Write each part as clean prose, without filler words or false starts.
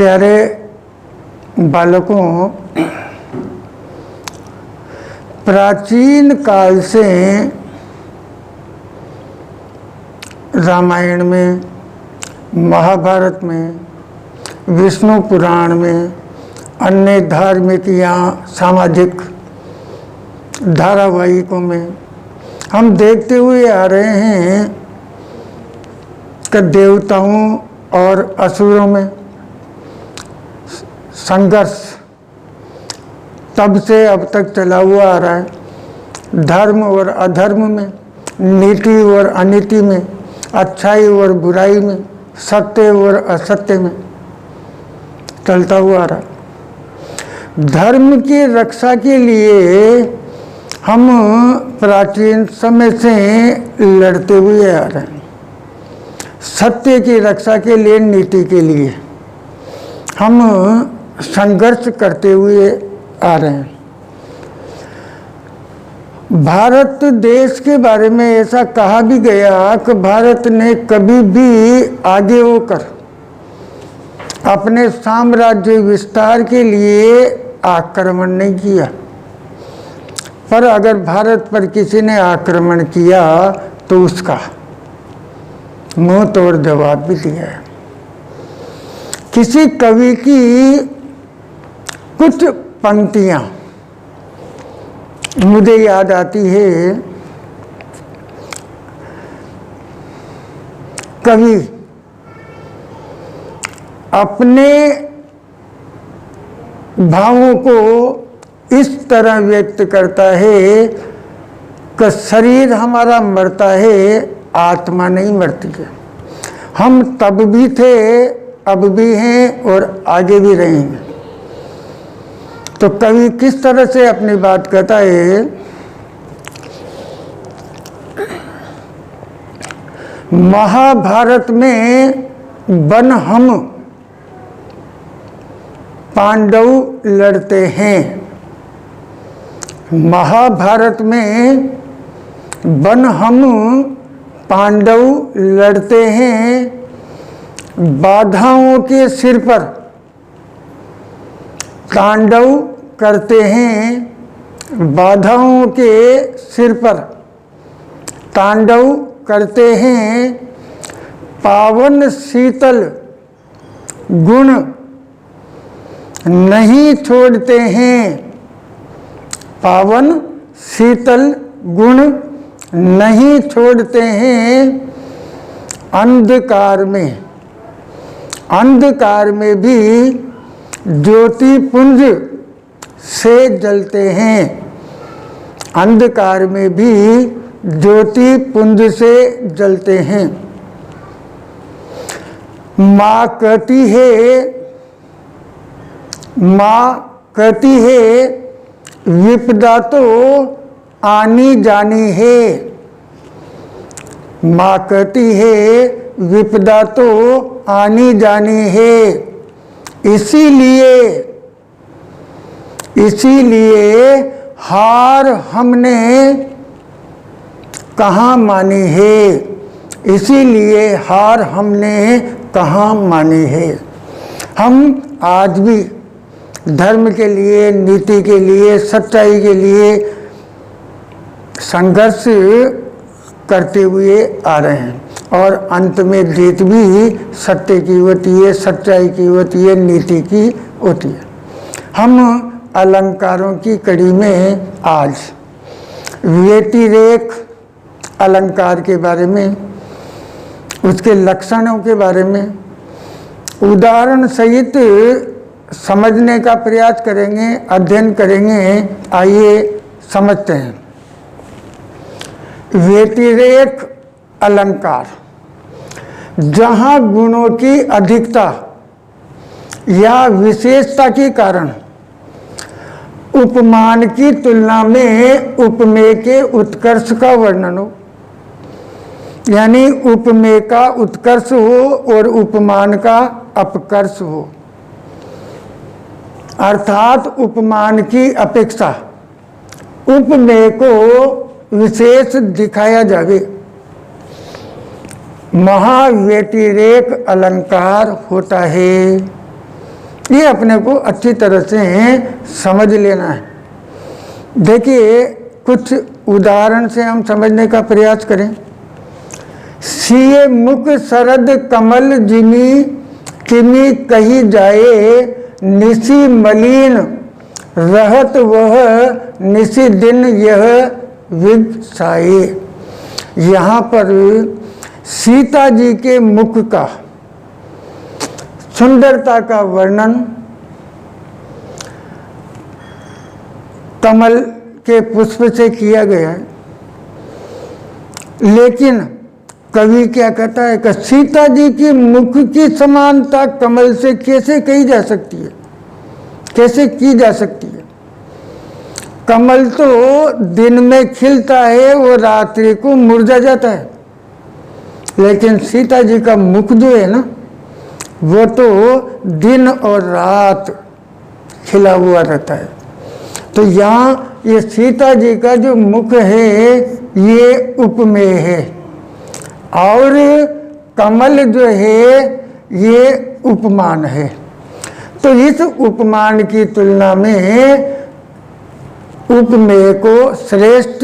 प्यारे बालकों, प्राचीन काल से रामायण में, महाभारत में, विष्णु पुराण में, अन्य धार्मिक या सामाजिक धारावाहिकों में हम देखते हुए आ रहे हैं कि देवताओं और असुरों में संघर्ष तब से अब तक चला हुआ आ रहा है। धर्म और अधर्म में, नीति और अनीति में, अच्छाई और बुराई में, सत्य और असत्य में चलता हुआ आ रहा है। धर्म की रक्षा के लिए हम प्राचीन समय से लड़ते हुए आ रहे हैं। सत्य की रक्षा के लिए, नीति के लिए हम संघर्ष करते हुए आ रहे हैं। भारत देश के बारे में ऐसा कहा भी गया कि भारत ने कभी भी आगे होकर अपने साम्राज्य विस्तार के लिए आक्रमण नहीं किया, पर अगर भारत पर किसी ने आक्रमण किया तो उसका मुंह तोड़ जवाब भी दिया है। किसी कवि की कुछ पंक्तियां मुझे याद आती है। कवि अपने भावों को इस तरह व्यक्त करता है कि शरीर हमारा मरता है, आत्मा नहीं मरती है। हम तब भी थे, अब भी हैं और आगे भी रहेंगे। तो कवि किस तरह से अपनी बात कहता है? महाभारत में वन हम पांडव लड़ते हैं। महाभारत में वन हम पांडव लड़ते हैं, बाधाओं के सिर पर तांडव करते हैं। बाधाओं के सिर पर तांडव करते हैं, पावन शीतल गुण नहीं छोड़ते हैं। पावन शीतल गुण नहीं छोड़ते हैं। अंधकार में भी ज्योति पुंज से जलते हैं। अंधकार में भी ज्योति पुंज से जलते हैं। माँ कहती है विपदा तो आनी जानी है। माँ कहती है विपदा तो आनी जानी है। इसीलिए हार हमने कहाँ मानी है। इसीलिए हार हमने कहाँ मानी है। हम आज भी धर्म के लिए, नीति के लिए, सच्चाई के लिए संघर्ष करते हुए आ रहे हैं और अंत में जीत भी सत्य की होती है, सच्चाई की होती है, नीति की होती है। हम अलंकारों की कड़ी में आज व्यतिरेक अलंकार के बारे में, उसके लक्षणों के बारे में उदाहरण सहित समझने का प्रयास करेंगे, अध्ययन करेंगे। आइए समझते हैं। व्यतिरेक अलंकार जहाँ गुणों की अधिकता या विशेषता के कारण उपमान की तुलना में उपमेय के उत्कर्ष का वर्णन हो, यानी उपमेय का उत्कर्ष हो और उपमान का अपकर्ष हो, अर्थात उपमान की अपेक्षा उपमेय को विशेष दिखाया जावे, महाव्यतिरेक अलंकार होता है। ये अपने को अच्छी तरह से समझ लेना है। देखिए कुछ उदाहरण से हम समझने का प्रयास करें। सिए मुख शरद कमल जिमी किमी कही जाए, निसी मलिन रहत वह निसी दिन यह विगसाए। यहाँ पर सीता जी के मुख का सुंदरता का वर्णन कमल के पुष्प से किया गया है, लेकिन कवि क्या कहता है कि सीता जी की मुख की समानता कमल से कैसे कही जा सकती है, कैसे की जा सकती है। कमल तो दिन में खिलता है और रात्रि को मुरझा जाता है, लेकिन सीता जी का मुख जो है ना, वो तो दिन और रात खिला हुआ रहता है। तो यहाँ ये सीता जी का जो मुख है ये उपमेय है, और कमल जो है ये उपमान है। तो इस उपमान की तुलना में उपमेय को श्रेष्ठ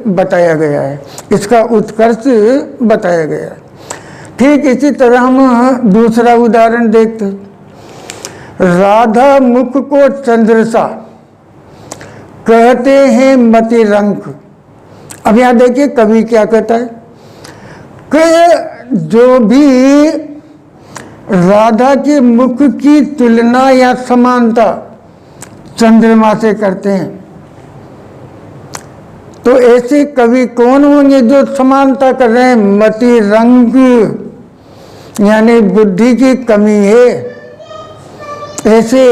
बताया गया है, इसका उत्कर्ष बताया गया है। ठीक इसी तरह हम दूसरा उदाहरण देखते हैं। राधा मुख को चंद्रसा कहते हैं मतिरंक। अब यहाँ देखिए कवि क्या कहता है कि जो भी राधा के मुख की तुलना या समानता चंद्रमा से करते हैं, तो ऐसे कवि कौन होंगे जो समानता कर रहे हैं? मतिरंक, यानी बुद्धि की कमी है। ऐसे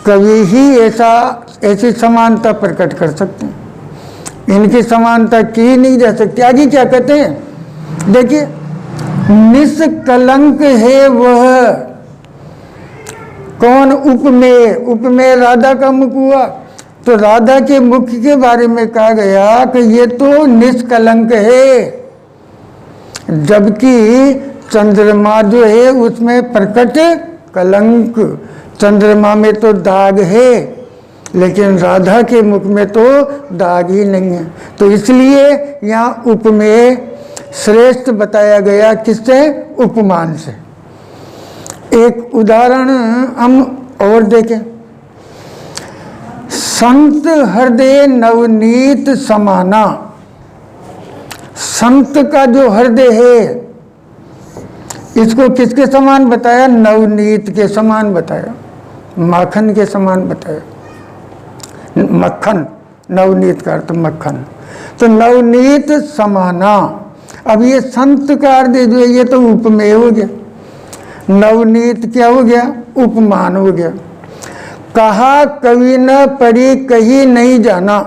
कवि ही ऐसी समानता प्रकट कर सकते हैं, इनकी समानता की नहीं जा सकती। आगे क्या कहते हैं देखिए, निष्कलंक है वह। कौन? उपमेय। उपमेय राधा का मुख हुआ, तो राधा के मुख के बारे में कहा गया कि ये तो निष्कलंक है, जबकि चंद्रमा जो है उसमें प्रकट कलंक। चंद्रमा में तो दाग है, लेकिन राधा के मुख में तो दाग ही नहीं है। तो इसलिए यहाँ उपमेय श्रेष्ठ बताया गया। किससे? उपमान से। एक उदाहरण हम और देखें। संत हृदय नवनीत समाना। संत का जो हृदय है इसको किसके समान बताया? नवनीत के समान बताया, माखन के समान बताया। मक्खन, नवनीत का अर्थ मक्खन। तो नवनीत समाना। अब ये संत का अर्थ जो है ये तो उपमेय हो गया, नवनीत क्या हो गया? उपमान हो गया। कहा कवि न पढ़ी कहीं नहीं जाना,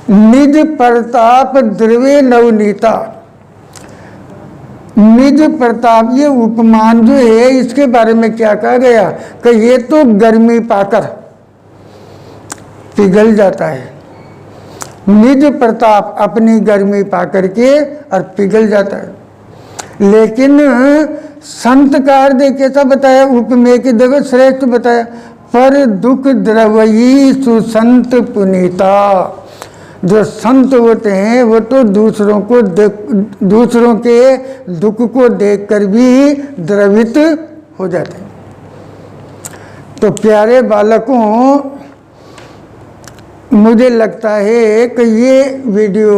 निज प्रताप द्रवे नवनीता। निज प्रताप, ये उपमान जो है इसके बारे में क्या कहा गया कि ये तो गर्मी पाकर पिघल जाता है। निज प्रताप, अपनी गर्मी पाकर के और पिघल जाता है। लेकिन संत का अर्थ कैसा बताया? उपमेय की जगह श्रेष्ठ बताया। पर दुख द्रवयी सुसंत पुनीता। जो संत होते हैं वो तो दूसरों के दुख को देखकर भी द्रवित हो जाते हैं। तो प्यारे बालकों, मुझे लगता है कि ये वीडियो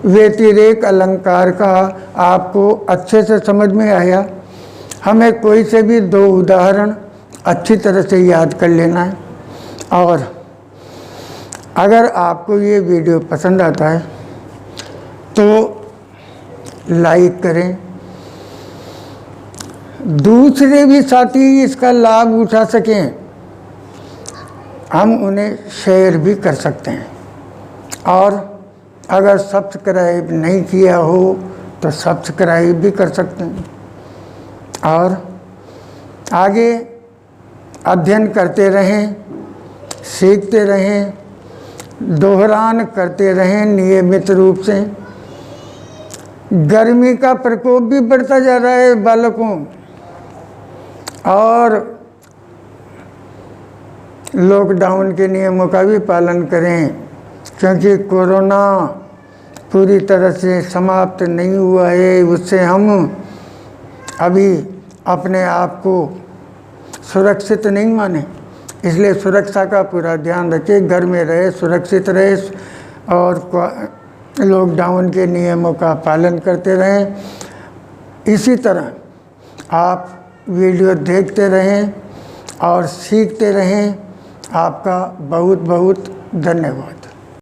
व्यतिरेक अलंकार का आपको अच्छे से समझ में आया। हमें कोई से भी दो उदाहरण अच्छी तरह से याद कर लेना है, और अगर आपको ये वीडियो पसंद आता है तो लाइक करें, दूसरे भी साथी इसका लाभ उठा सकें, हम उन्हें शेयर भी कर सकते हैं। और अगर सब्सक्राइब नहीं किया हो तो सब्सक्राइब भी कर सकते हैं, और आगे अध्ययन करते रहें, सीखते रहें, दोहरान करते रहें नियमित रूप से। गर्मी का प्रकोप भी बढ़ता जा रहा है बालकों, और लॉकडाउन के नियमों का भी पालन करें, क्योंकि कोरोना पूरी तरह से समाप्त नहीं हुआ है। उससे हम अभी अपने आप को सुरक्षित नहीं माने, इसलिए सुरक्षा का पूरा ध्यान रखें, घर में रहे, सुरक्षित रहे और लॉकडाउन के नियमों का पालन करते रहें। इसी तरह आप वीडियो देखते रहें और सीखते रहें। आपका बहुत बहुत धन्यवाद।